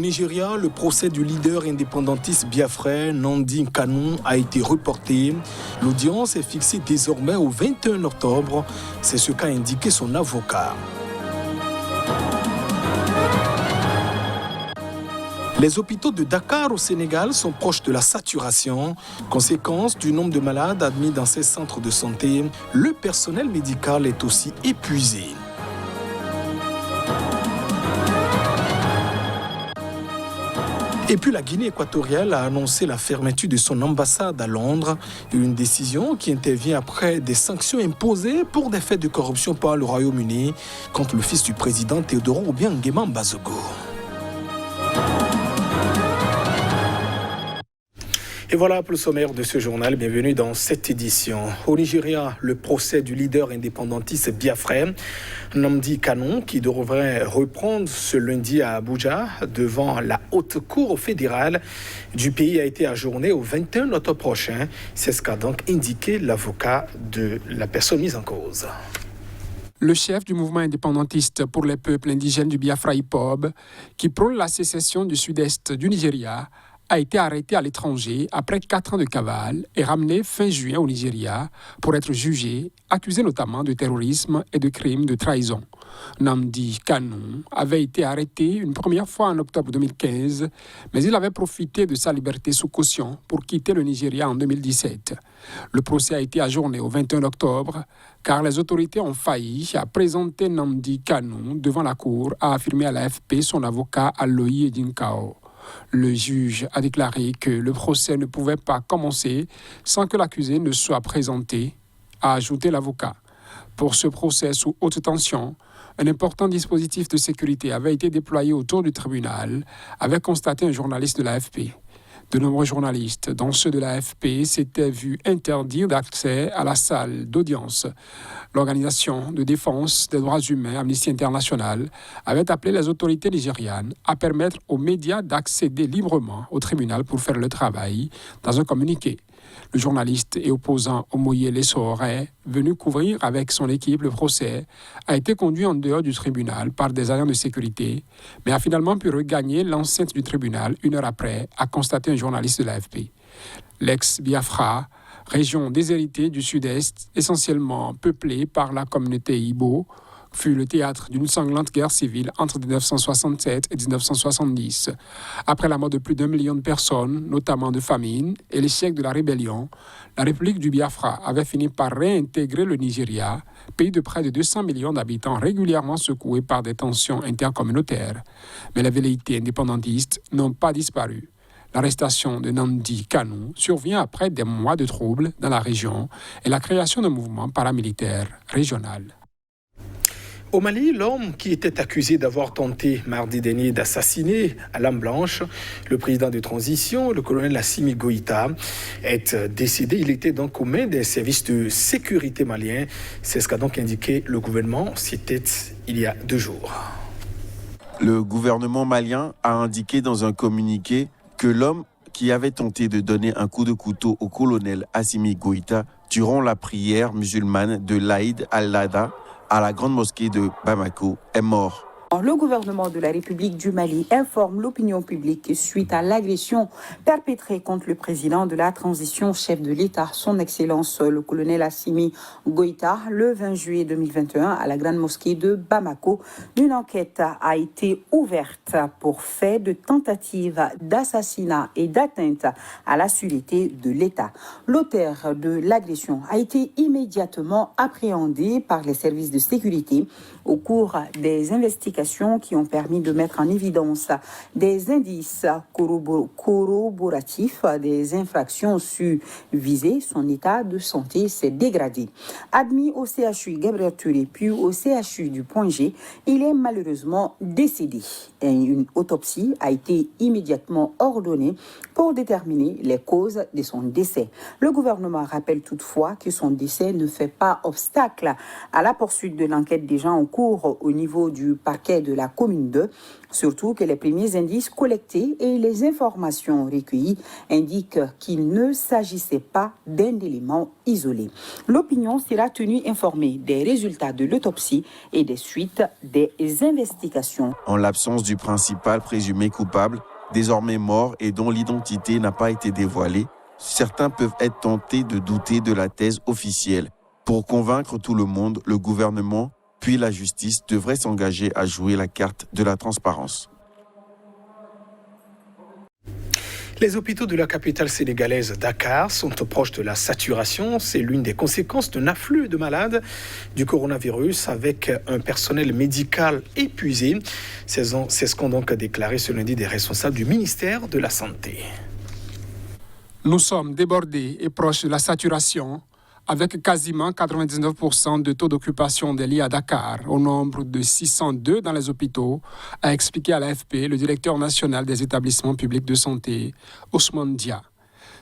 Nigeria, le procès du leader indépendantiste biafrais Nnamdi Kanu a été reporté. L'audience est fixée désormais au 21 octobre. C'est ce qu'a indiqué son avocat. Les hôpitaux de Dakar au Sénégal sont proches de la saturation. Conséquence du nombre de malades admis dans ces centres de santé, le personnel médical est aussi épuisé. Et puis la Guinée équatoriale a annoncé la fermeture de son ambassade à Londres, une décision qui intervient après des sanctions imposées pour des faits de corruption par le Royaume-Uni contre le fils du président Teodoro Obiang Nguema Mbazogo. Et voilà pour le sommaire de ce journal. Bienvenue dans cette édition. Au Nigeria, le procès du leader indépendantiste biafrais Nnamdi Kanu, qui devrait reprendre ce lundi à Abuja devant la haute cour fédérale du pays, a été ajourné au 21 octobre prochain. C'est ce qu'a donc indiqué l'avocat de la personne mise en cause. Le chef du mouvement indépendantiste pour les peuples indigènes du Biafra IPOB, qui prône la sécession du sud-est du Nigeria, a été arrêté à l'étranger après 4 ans de cavale et ramené fin juin au Nigeria pour être jugé, accusé notamment de terrorisme et de crimes de trahison. Nnamdi Kanu avait été arrêté une première fois en octobre 2015, mais il avait profité de sa liberté sous caution pour quitter le Nigeria en 2017. Le procès a été ajourné au 21 octobre car les autorités ont failli à présenter Nnamdi Kanu devant la cour, a affirmé à l'AFP son avocat Aloyi Edinkao. Le juge a déclaré que le procès ne pouvait pas commencer sans que l'accusé ne soit présenté, a ajouté l'avocat. Pour ce procès sous haute tension, un important dispositif de sécurité avait été déployé autour du tribunal, avait constaté un journaliste de l'AFP. De nombreux journalistes, dont ceux de l'AFP, s'étaient vus interdire d'accès à la salle d'audience. L'organisation de défense des droits humains, Amnesty International, avait appelé les autorités nigérianes à permettre aux médias d'accéder librement au tribunal pour faire le travail. Dans un communiqué, le journaliste et opposant Omoyele Sowore, venu couvrir avec son équipe le procès, a été conduit en dehors du tribunal par des agents de sécurité, mais a finalement pu regagner l'enceinte du tribunal 1 heure après, a constaté un journaliste de l'AFP. L'ex-Biafra, région déshéritée du sud-est, essentiellement peuplée par la communauté Igbo, fut le théâtre d'une sanglante guerre civile entre 1967 et 1970. Après la mort de plus d'1 million de personnes, notamment de famine, et l'échec de la rébellion, la République du Biafra avait fini par réintégrer le Nigeria, pays de près de 200 millions d'habitants régulièrement secoué par des tensions intercommunautaires. Mais les velléités indépendantistes n'ont pas disparu. L'arrestation de Nnamdi Kanu survient après des mois de troubles dans la région et la création d'un mouvement paramilitaire régional. Au Mali, l'homme qui était accusé d'avoir tenté mardi dernier d'assassiner à l'âme blanche le président de transition, le colonel Assimi Goïta, est décédé. Il était donc aux mains des services de sécurité maliens. C'est ce qu'a donc indiqué le gouvernement. C'était il y a 2 jours. Le gouvernement malien a indiqué dans un communiqué que l'homme qui avait tenté de donner un coup de couteau au colonel Assimi Goïta durant la prière musulmane de l'Aïd al-Adha à la grande mosquée de Bamako est mort. Le gouvernement de la République du Mali informe l'opinion publique suite à l'agression perpétrée contre le président de la transition, chef de l'État, son Excellence le colonel Assimi Goïta, le 20 juillet 2021 à la grande mosquée de Bamako. Une enquête a été ouverte pour fait de tentative d'assassinat et d'atteinte à la sûreté de l'État. L'auteur de l'agression a été immédiatement appréhendé par les services de sécurité au cours des investigations qui ont permis de mettre en évidence des indices corroboratifs des infractions visées. Son état de santé s'est dégradé. Admis au CHU Gabriel Touré puis au CHU du Point G, il est malheureusement décédé. Et une autopsie a été immédiatement ordonnée pour déterminer les causes de son décès. Le gouvernement rappelle toutefois que son décès ne fait pas obstacle à la poursuite de l'enquête déjà en cours au niveau du parquet parquet de la commune 2, surtout que les premiers indices collectés et les informations recueillies indiquent qu'il ne s'agissait pas d'un élément isolé. L'opinion sera tenue informée des résultats de l'autopsie et des suites des investigations. En l'absence du principal présumé coupable, désormais mort et dont l'identité n'a pas été dévoilée, certains peuvent être tentés de douter de la thèse officielle. Pour convaincre tout le monde, le gouvernement puis la justice devraient s'engager à jouer la carte de la transparence. Les hôpitaux de la capitale sénégalaise Dakar sont proches de la saturation. C'est l'une des conséquences d'un afflux de malades du coronavirus avec un personnel médical épuisé. C'est ce qu'ont donc déclaré ce lundi des responsables du ministère de la Santé. Nous sommes débordés et proches de la saturation, avec quasiment 99% de taux d'occupation des lits à Dakar, au nombre de 602 dans les hôpitaux, a expliqué à l'AFP le directeur national des établissements publics de santé, Ousmane Dia.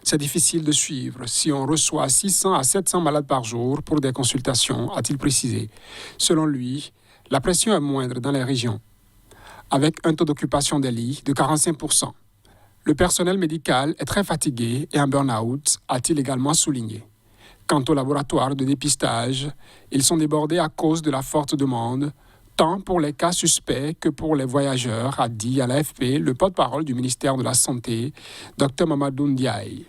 C'est difficile de suivre si on reçoit 600 à 700 malades par jour pour des consultations, a-t-il précisé. Selon lui, la pression est moindre dans les régions, avec un taux d'occupation des lits de 45%. Le personnel médical est très fatigué et en burn-out, a-t-il également souligné. Quant aux laboratoires de dépistage, ils sont débordés à cause de la forte demande, tant pour les cas suspects que pour les voyageurs, a dit à l'AFP le porte-parole du ministère de la Santé, Dr Mamadou Ndiaye.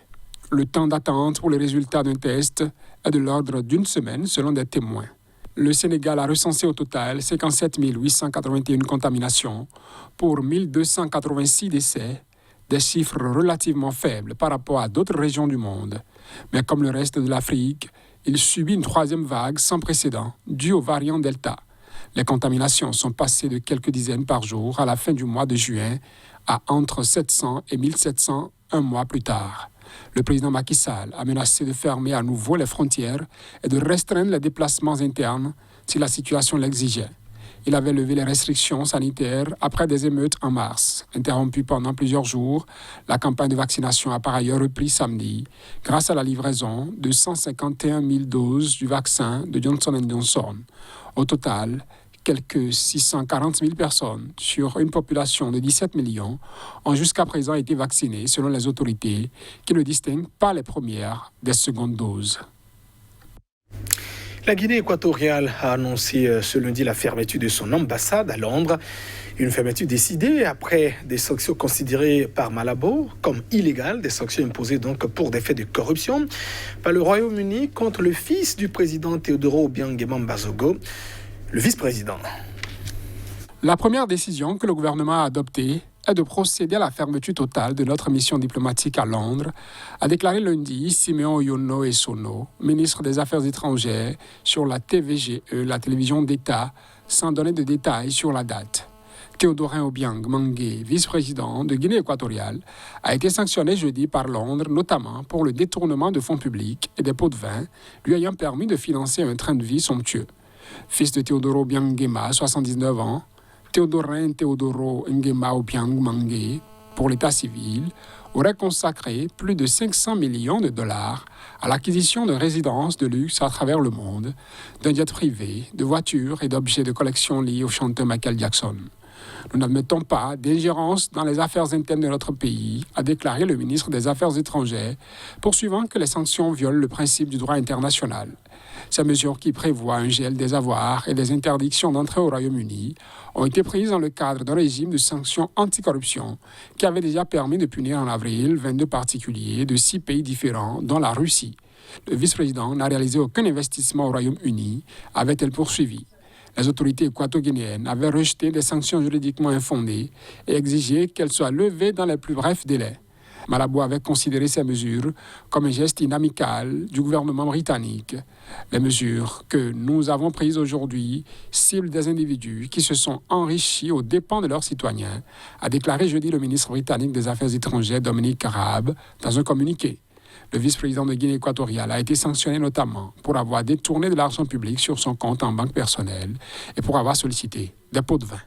Le temps d'attente pour les résultats d'un test est de l'ordre d'une semaine selon des témoins. Le Sénégal a recensé au total 57 881 contaminations pour 1286 décès, des chiffres relativement faibles par rapport à d'autres régions du monde. Mais comme le reste de l'Afrique, il subit une troisième vague sans précédent, due au variant Delta. Les contaminations sont passées de quelques dizaines par jour à la fin du mois de juin à entre 700 et 1700 un mois plus tard. Le président Macky Sall a menacé de fermer à nouveau les frontières et de restreindre les déplacements internes si la situation l'exigeait. Il avait levé les restrictions sanitaires après des émeutes en mars. Interrompue pendant plusieurs jours, la campagne de vaccination a par ailleurs repris samedi grâce à la livraison de 151 000 doses du vaccin de Johnson & Johnson. Au total, quelques 640 000 personnes sur une population de 17 millions ont jusqu'à présent été vaccinées selon les autorités qui ne distinguent pas les premières des secondes doses. La Guinée équatoriale a annoncé ce lundi la fermeture de son ambassade à Londres. Une fermeture décidée après des sanctions considérées par Malabo comme illégales, des sanctions imposées donc pour des faits de corruption par le Royaume-Uni contre le fils du président Teodoro Obiang Mbasogo, le vice-président. La première décision que le gouvernement a adoptée est de procéder à la fermeture totale de notre mission diplomatique à Londres, a déclaré lundi Simeon Oyono Essono, ministre des Affaires étrangères, sur la TVGE, la télévision d'État, sans donner de détails sur la date. Théodorin Obiang Mangué, vice-président de Guinée équatoriale, a été sanctionné jeudi par Londres, notamment pour le détournement de fonds publics et des pots de vin, lui ayant permis de financer un train de vie somptueux. Fils de Teodoro Obiang Nguema, 79 ans, Théodorin Teodoro Nguema Obiang Mangué, pour l'état civil, aurait consacré plus de 500 millions de dollars à l'acquisition de résidences de luxe à travers le monde, d'un jet privé, de voitures et d'objets de collection liés au chanteur Michael Jackson. Nous n'admettons pas d'ingérence dans les affaires internes de notre pays, a déclaré le ministre des Affaires étrangères, poursuivant que les sanctions violent le principe du droit international. Ces mesures qui prévoient un gel des avoirs et des interdictions d'entrée au Royaume-Uni ont été prises dans le cadre d'un régime de sanctions anticorruption qui avait déjà permis de punir en avril 22 particuliers de 6 pays différents, dont la Russie. Le vice-président n'a réalisé aucun investissement au Royaume-Uni, avait-elle poursuivi. Les autorités équato-guinéennes avaient rejeté des sanctions juridiquement infondées et exigé qu'elles soient levées dans les plus brefs délais. Malabo avait considéré ces mesures comme un geste inamical du gouvernement britannique. Les mesures que nous avons prises aujourd'hui ciblent des individus qui se sont enrichis aux dépens de leurs citoyens, a déclaré jeudi le ministre britannique des Affaires étrangères Dominic Raab dans un communiqué. Le vice-président de Guinée équatoriale a été sanctionné notamment pour avoir détourné de l'argent public sur son compte en banque personnelle et pour avoir sollicité des pots de vin.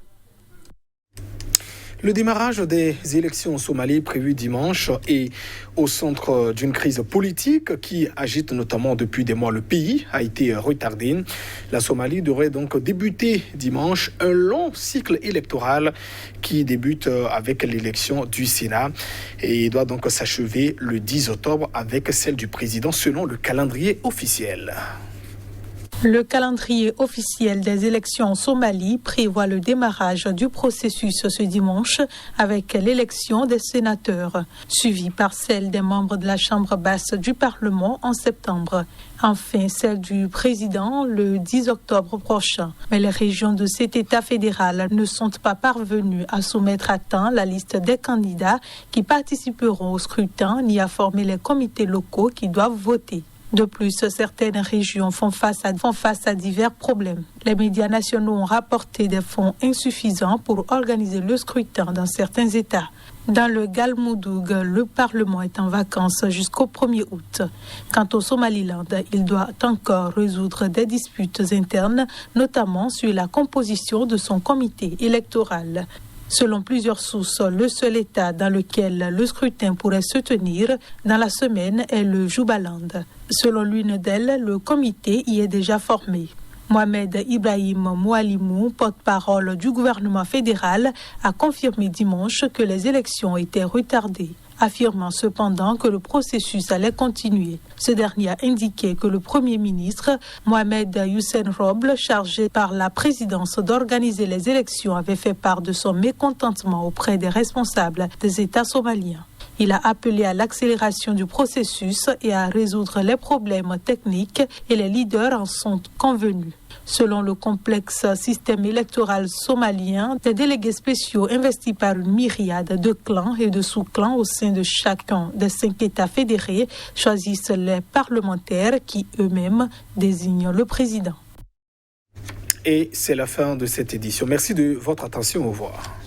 Le démarrage des élections en Somalie prévues dimanche est au centre d'une crise politique qui agite notamment depuis des mois le pays, a été retardé. La Somalie devrait donc débuter dimanche un long cycle électoral qui débute avec l'élection du Sénat et doit donc s'achever le 10 octobre avec celle du président selon le calendrier officiel. Le calendrier officiel des élections en Somalie prévoit le démarrage du processus ce dimanche avec l'élection des sénateurs, suivie par celle des membres de la Chambre basse du Parlement en septembre. Enfin, celle du président le 10 octobre prochain. Mais les régions de cet État fédéral ne sont pas parvenues à soumettre à temps la liste des candidats qui participeront au scrutin ni à former les comités locaux qui doivent voter. De plus, certaines régions font face à divers problèmes. Les médias nationaux ont rapporté des fonds insuffisants pour organiser le scrutin dans certains États. Dans le Galmudug, le Parlement est en vacances jusqu'au 1er août. Quant au Somaliland, il doit encore résoudre des disputes internes, notamment sur la composition de son comité électoral. Selon plusieurs sources, le seul État dans lequel le scrutin pourrait se tenir dans la semaine est le Jubaland. Selon l'une d'elles, le comité y est déjà formé. Mohamed Ibrahim Moualimou, porte-parole du gouvernement fédéral, a confirmé dimanche que les élections étaient retardées, affirmant cependant que le processus allait continuer. Ce dernier a indiqué que le Premier ministre, Mohamed Hussein Roble, chargé par la présidence d'organiser les élections, avait fait part de son mécontentement auprès des responsables des États somaliens. Il a appelé à l'accélération du processus et à résoudre les problèmes techniques et les leaders en sont convenus. Selon le complexe système électoral somalien, des délégués spéciaux investis par une myriade de clans et de sous-clans au sein de chacun des 5 États fédérés choisissent les parlementaires qui eux-mêmes désignent le président. Et c'est la fin de cette édition. Merci de votre attention. Au revoir.